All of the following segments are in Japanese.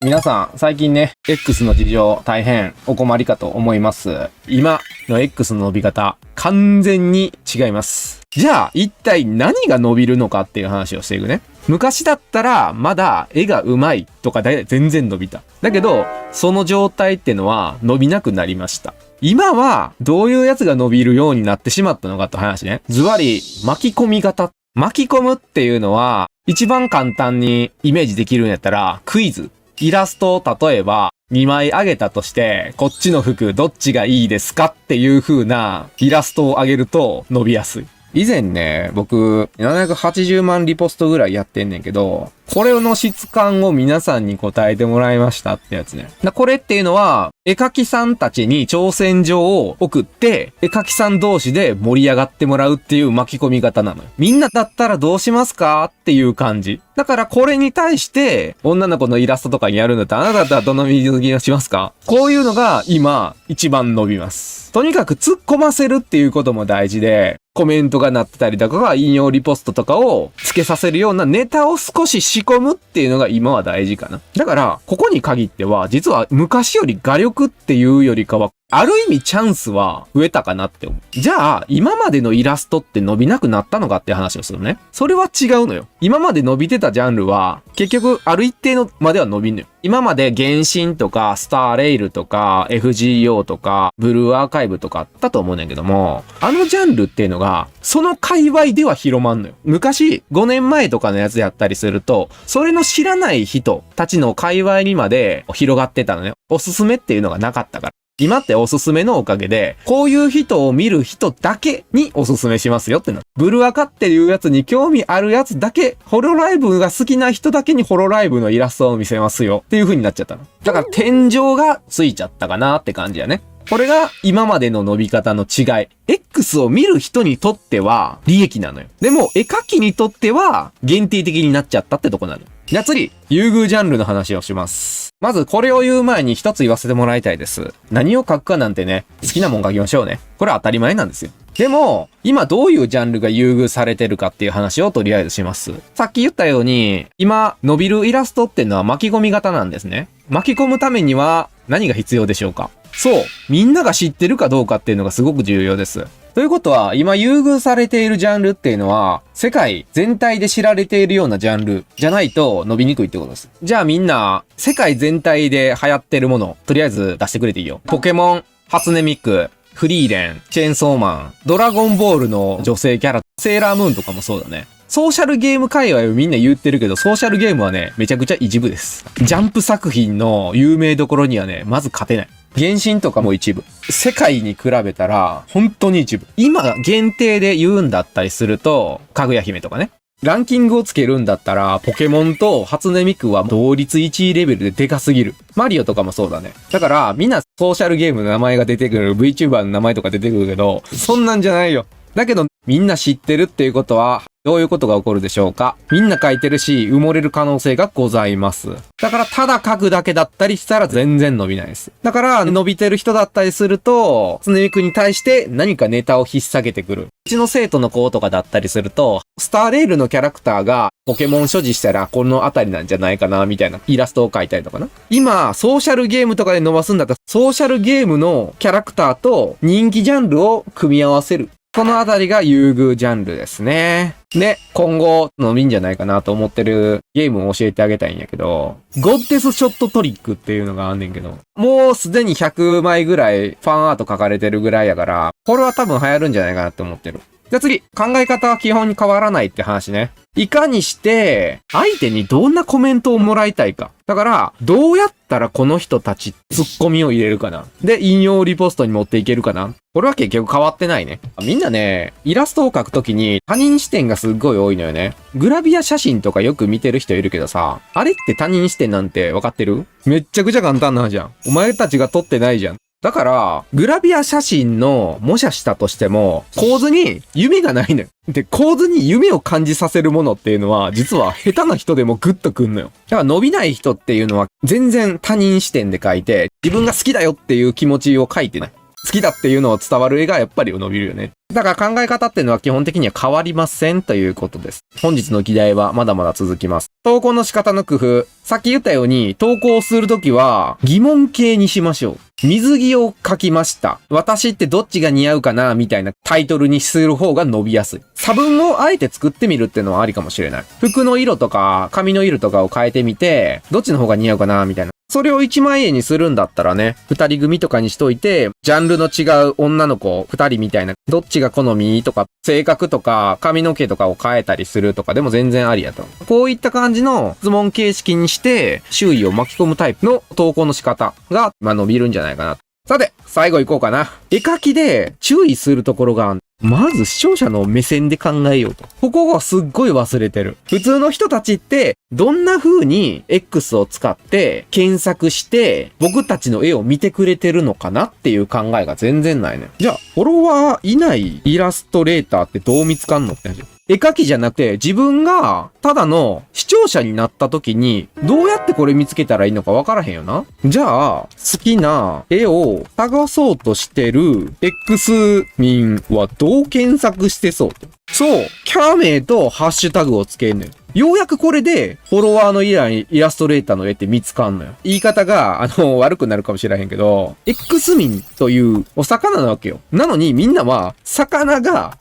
皆さん、最近ね、X の事情大変お困りかと思います。今の X の伸び方、完全に違います。じゃあ、一体何が伸びるのかっていう話をしていくね。昔だったら、まだ絵が上手いとかで全然伸びた。だけど、その状態ってのは伸びなくなりました。今は、どういうやつが伸びるようになってしまったのかって話ね。ズバリ、巻き込み型。巻き込むっていうのは、一番簡単にイメージできるんやったら、クイズ。イラストを例えば2枚上げたとして、こっちの服どっちがいいですかっていう風なイラストを上げると伸びやすい。以前ね、僕780万リポストぐらいやってんねんけど、これの質感を皆さんに答えてもらいましたってやつね。これっていうのは、絵描きさんたちに挑戦状を送って、絵描きさん同士で盛り上がってもらうっていう巻き込み方なのよ。みんなだったらどうしますかっていう感じ。だからこれに対して、女の子のイラストとかにやるんだったら、あなただったらどの水着をしますか？こういうのが今、一番伸びます。とにかく突っ込ませるっていうことも大事で、コメントがなってたりとか、引用リポストとかを付けさせるようなネタを少し仕込むっていうのが今は大事かな。だから、ここに限っては、実は昔より画力っていうよりかは、ある意味チャンスは増えたかなって思う。じゃあ、今までのイラストって伸びなくなったのかって話をするね。それは違うのよ。今まで伸びてたジャンルは、結局、ある一定のまでは伸びんのよ。今まで原神とか、スターレイルとか、FGO とか、ブルーアーカイブとかあったと思うんだけども、あのジャンルっていうのが、その界隈では広まんのよ。昔、5年前とかのやつやったりすると、それの知らない人たちの界隈にまで広がってたのね。おすすめっていうのがなかったから。今っておすすめのおかげで、こういう人を見る人だけにおすすめしますよってな。ブルアカっていうやつに興味あるやつだけ、ホロライブが好きな人だけにホロライブのイラストを見せますよっていう風になっちゃったの。だから天井がついちゃったかなって感じやね。これが今までの伸び方の違い。X を見る人にとっては利益なのよ。でも絵描きにとっては限定的になっちゃったってとこなの。じゃあ次、優遇ジャンルの話をします。まずこれを言う前に一つ言わせてもらいたいです。何を描くかなんてね、好きなもん描きましょうね。これは当たり前なんですよ。でも、今どういうジャンルが優遇されてるかっていう話をとりあえずします。さっき言ったように、今伸びるイラストっていうのは巻き込み型なんですね。巻き込むためには何が必要でしょうか？そう、みんなが知ってるかどうかっていうのがすごく重要です。ということは、今優遇されているジャンルっていうのは、世界全体で知られているようなジャンルじゃないと伸びにくいってことです。じゃあみんな、世界全体で流行ってるもの、とりあえず出してくれていいよ。ポケモン、初音ミク、フリーレン、チェーンソーマン、ドラゴンボールの女性キャラ、セーラームーンとかもそうだね。ソーシャルゲーム界隈をみんな言ってるけど、ソーシャルゲームはね、めちゃくちゃ一部です。ジャンプ作品の有名どころにはね、まず勝てない。原神とかも一部。世界に比べたら、本当に一部。今、限定で言うんだったりすると、かぐや姫とかね。ランキングをつけるんだったら、ポケモンと初音ミクは同率1位レベルででかすぎる。マリオとかもそうだね。だから、みんなソーシャルゲームの名前が出てくる、VTuber の名前とか出てくるけど、そんなんじゃないよ。だけど、みんな知ってるっていうことは、どういうことが起こるでしょうか？みんな書いてるし、埋もれる可能性がございます。だから、ただ書くだけだったりしたら全然伸びないです。だから、伸びてる人だったりすると、初音ミクに対して何かネタを引っ提げてくる。うちの生徒の子とかだったりすると、スターレイルのキャラクターがポケモン所持したらこのあたりなんじゃないかな、みたいなイラストを描いたりとかな。今、ソーシャルゲームとかで伸ばすんだったら、ソーシャルゲームのキャラクターと人気ジャンルを組み合わせる。このあたりが優遇ジャンルですね。で、今後伸びんじゃないかなと思ってるゲームを教えてあげたいんやけど、ゴッデスショットトリックっていうのがあんねんけど、もうすでに100枚ぐらいファンアート書かれてるぐらいやから、これは多分流行るんじゃないかなって思ってる。じゃあ次、考え方は基本に変わらないって話ね。いかにして、相手にどんなコメントをもらいたいか。だから、どうやったらこの人たちツッコミを入れるかな。で、引用リポストに持っていけるかな。これは結局変わってないね。みんなね、イラストを描くときに他人視点がすっごい多いのよね。グラビア写真とかよく見てる人いるけどさ、あれって他人視点なんて分かってる？めっちゃくちゃ簡単な話じゃん。お前たちが撮ってないじゃん。だから、グラビア写真の模写したとしても、構図に夢がないのよ。で、構図に夢を感じさせるものっていうのは、実は下手な人でもグッとくんのよ。だから伸びない人っていうのは、全然他人視点で描いて、自分が好きだよっていう気持ちを描いてない。好きだっていうのを伝わる絵がやっぱり伸びるよね。だから考え方っていうのは基本的には変わりませんということです。本日の議題はまだまだ続きます。投稿の仕方の工夫。さっき言ったように投稿するときは疑問形にしましょう。水着を描きました。私ってどっちが似合うかなみたいなタイトルにする方が伸びやすい。差分をあえて作ってみるっていうのはありかもしれない。服の色とか髪の色とかを変えてみて、どっちの方が似合うかなみたいな。それを1万円にするんだったらね、2人組とかにしといて、ジャンルの違う女の子2人みたいな、どっちが好みとか、性格とか髪の毛とかを変えたりするとかでも全然ありやと。こういった感じの質問形式にして、周囲を巻き込むタイプの投稿の仕方が、伸びるんじゃないかな。さて、最後行こうかな。絵描きで注意するところが、まず視聴者の目線で考えようと。ここがすっごい忘れてる。普通の人たちって、どんな風に X を使って検索して、僕たちの絵を見てくれてるのかなっていう考えが全然ないね。じゃあ、フォロワーいないイラストレーターってどう見つかんのって話。絵描きじゃなくて自分がただの視聴者になった時にどうやってこれ見つけたらいいのかわからへんよな。じゃあ好きな絵を探そうとしてる X 民はどう検索してそうと。そう、キャラ名とハッシュタグをつけんのよ。ようやくこれでフォロワーのイラストレーターの絵って見つかんのよ。言い方が悪くなるかもしれへんけど、X 民というお魚なわけよ。なのにみんなは魚が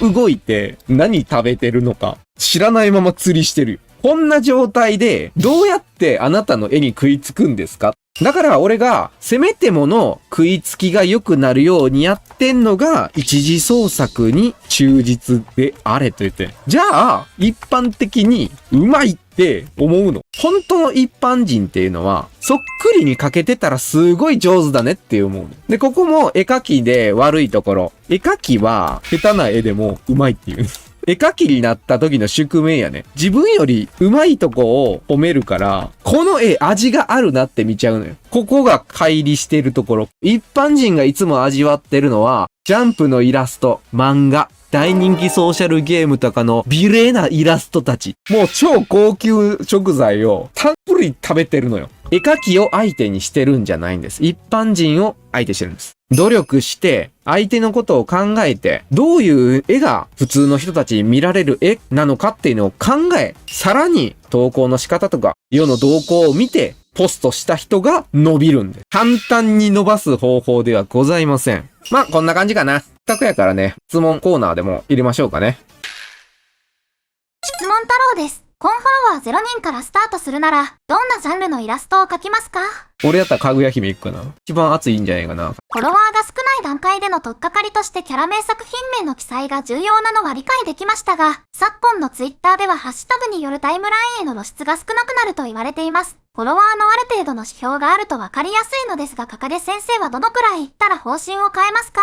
どう動いて何食べてるのか知らないまま釣りしてるよ。こんな状態でどうやってあなたの絵に食いつくんですか？だから俺がせめてもの食いつきが良くなるようにやってんのが一次創作に忠実であれと言って。じゃあ一般的にうまいって思うの。本当の一般人っていうのはそっくりに描けてたらすごい上手だねって思うの。で、ここも絵描きで悪いところ。絵描きは下手な絵でもうまいっていう。絵描きになった時の宿命やね。自分より上手いとこを褒めるから、この絵味があるなって見ちゃうのよ。ここが乖離してるところ。一般人がいつも味わってるのは、ジャンプのイラスト、漫画、大人気ソーシャルゲームとかの美麗なイラストたち。もう超高級食材をたっぷり食べてるのよ。絵描きを相手にしてるんじゃないんです。一般人を相手してるんです。努力して相手のことを考えてどういう絵が普通の人たちに見られる絵なのかっていうのを考え、さらに投稿の仕方とか世の動向を見てポストした人が伸びるんです。簡単に伸ばす方法ではございません。まあこんな感じかな。せっかくやからね、質問コーナーでも入れましょうかね。質問太郎です。コンフォロワー0人からスタートするなら、どんなジャンルのイラストを描きますか？俺やったらかぐや姫いくかな。一番熱いんじゃないかな。フォロワーが少ない段階での取っかかりとしてキャラ名作品名の記載が重要なのは理解できましたが、昨今のツイッターではハッシュタグによるタイムラインへの露出が少なくなると言われています。フォロワーのある程度の指標があるとわかりやすいのですが、かかで先生はどのくらいいったら方針を変えますか？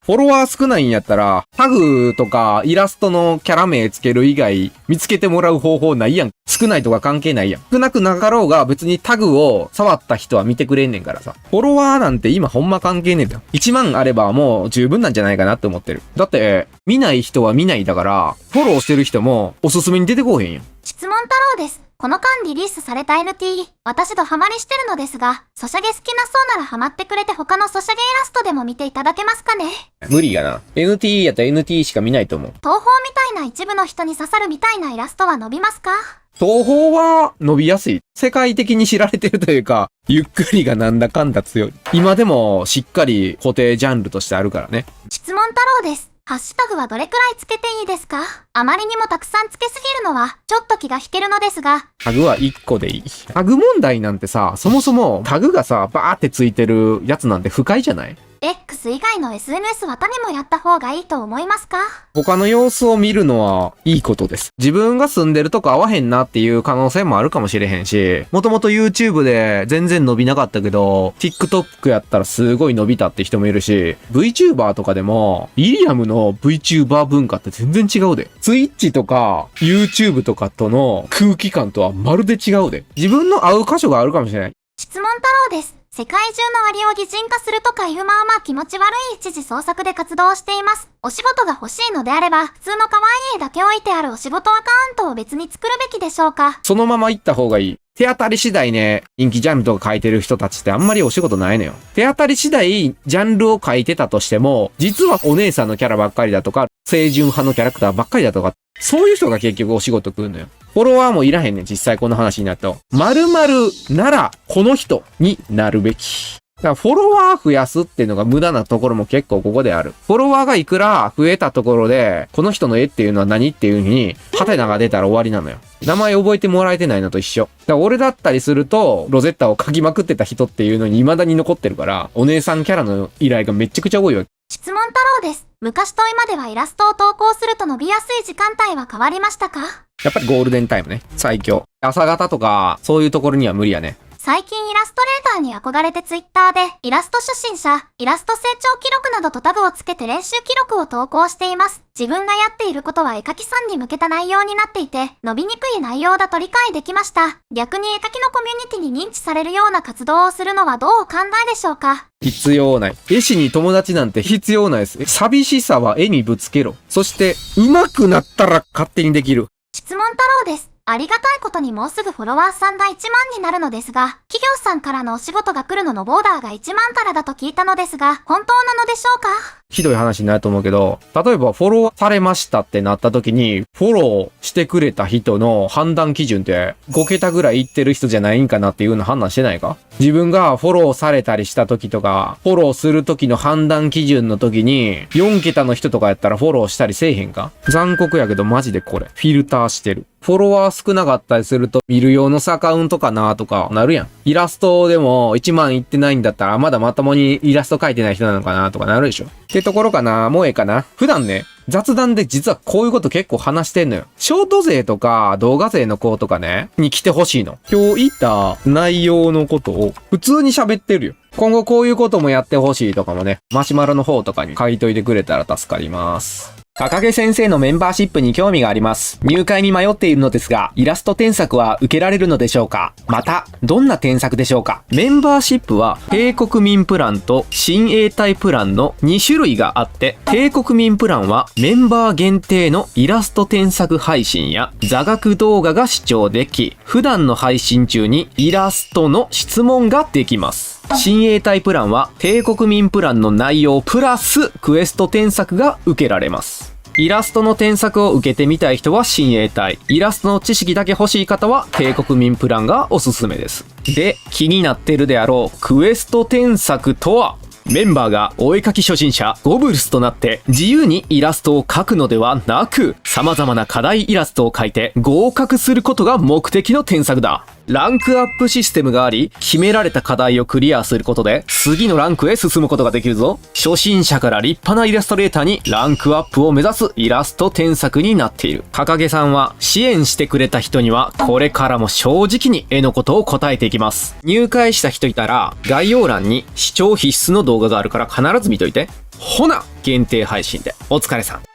フォロワー少ないんやったら、タグとかイラストのキャラ名つける以外、見つけてもらう方法ないやん。少ないとか関係ないやん。少なくなかろうが別にタグを触った人は見てくれんねんからさ。フォロワーなんて今ほんま関係ねえんだよ。1万あればもう十分なんじゃないかなって思ってる。だって、見ない人は見ないだから、フォローしてる人もおすすめに出てこうへんやん。質問太郎です。この間リリースされた NT、私とハマりしてるのですが、ソシャゲ好きなそうならハマってくれて他のソシャゲイラストでも見ていただけますかね？無理やな。NT やったら NT しか見ないと思う。東宝みたいな一部の人に刺さるみたいなイラストは伸びますか？東宝は伸びやすい。世界的に知られてるというか、ゆっくりがなんだかんだ強い。今でもしっかり固定ジャンルとしてあるからね。質問太郎です。ハッシュタグはどれくらいつけていいですか？あまりにもたくさんつけすぎるのはちょっと気が引けるのですが。タグは1個でいい。タグ問題なんてさ、そもそもタグがさ、バーってついてるやつなんて不快じゃない？ X 以外の SNS は他にもやった方がいいと思いますか？他の様子を見るのはいいことです。自分が住んでるとこ合わへんなっていう可能性もあるかもしれへんし、もともと YouTube で全然伸びなかったけど、TikTok やったらすごい伸びたって人もいるし、VTuber とかでも、イリアムの VTuber 文化って全然違うで。Twitch とか YouTube とかとの空気感とはまるで違うで。自分の合う箇所があるかもしれない。質問太郎です。世界中のアリを擬人化するとかいうまあまあ気持ち悪い一時創作で活動しています。お仕事が欲しいのであれば、普通の可愛い絵だけ置いてあるお仕事アカウントを別に作るべきでしょうか。そのまま行った方がいい。手当たり次第ね、人気ジャンルとか書いてる人たちってあんまりお仕事ないのよ。手当たり次第、ジャンルを書いてたとしても、実はお姉さんのキャラばっかりだとか、清純派のキャラクターばっかりだとか、そういう人が結局お仕事来るのよ。フォロワーもいらへんねん、実際この話になると。〇〇なら、この人になるべき。だからフォロワー増やすっていうのが無駄なところも結構ここである。フォロワーがいくら増えたところで、この人の絵っていうのは何っていう風に、ハテナが出たら終わりなのよ。名前覚えてもらえてないのと一緒。だから俺だったりすると、ロゼッタを描きまくってた人っていうのに未だに残ってるから、お姉さんキャラの依頼がめちゃくちゃ多いわけ。質問太郎です。昔と今ではイラストを投稿すると伸びやすい時間帯は変わりましたか？やっぱりゴールデンタイムね。最強。朝方とか、そういうところには無理やね。最近イラストレーターに憧れてツイッターでイラスト初心者、イラスト成長記録などとタグをつけて練習記録を投稿しています。自分がやっていることは絵描きさんに向けた内容になっていて、伸びにくい内容だと理解できました。逆に絵描きのコミュニティに認知されるような活動をするのはどうお考えでしょうか？必要ない。絵師に友達なんて必要ないです。寂しさは絵にぶつけろ。そして、上手くなったら勝手にできる。質問太郎です。ありがたいことにもうすぐフォロワーさんが1万になるのですが、企業さんからのお仕事が来るののボーダーが1万からだと聞いたのですが、本当なのでしょうか？ひどい話になると思うけど、例えばフォローされましたってなった時に、フォローしてくれた人の判断基準って5桁ぐらいいってる人じゃないんかなっていうの判断してないか？自分がフォローされたりした時とか、フォローする時の判断基準の時に、4桁の人とかやったらフォローしたりせえへんか？残酷やけどマジでこれ。フィルターしてる。フォロワー少なかったりすると見る用のアカウントかなとかなるやん。イラストでも1万いってないんだったらまだまともにイラスト描いてない人なのかなとかなるでしょ。ってところかな。もうええかな。普段ね、雑談で実はこういうこと結構話してんのよ。ショート勢とか動画勢の子とかね、に来てほしいの。今日言った内容のことを普通に喋ってるよ。今後こういうこともやってほしいとかもね、マシュマロの方とかに書いといてくれたら助かります。赤毛先生のメンバーシップに興味があります。入会に迷っているのですが、イラスト添削は受けられるのでしょうか？また、どんな添削でしょうか？メンバーシップは、帝国民プランと親衛隊プランの2種類があって、帝国民プランはメンバー限定のイラスト添削配信や座学動画が視聴でき、普段の配信中にイラストの質問ができます。親衛隊プランは帝国民プランの内容プラスクエスト添削が受けられます。イラストの添削を受けてみたい人は親衛隊、イラストの知識だけ欲しい方は帝国民プランがおすすめです。で、気になってるであろうクエスト添削とは、メンバーがお絵描き初心者ゴブルスとなって自由にイラストを描くのではなく、様々な課題イラストを描いて合格することが目的の添削だ。ランクアップシステムがあり、決められた課題をクリアすることで次のランクへ進むことができるぞ。初心者から立派なイラストレーターにランクアップを目指すイラスト添削になっている。かかげさんは支援してくれた人にはこれからも正直に絵のことを答えていきます。入会した人いたら概要欄に視聴必須の動画があるから必ず見といて。ほな、限定配信でお疲れさん。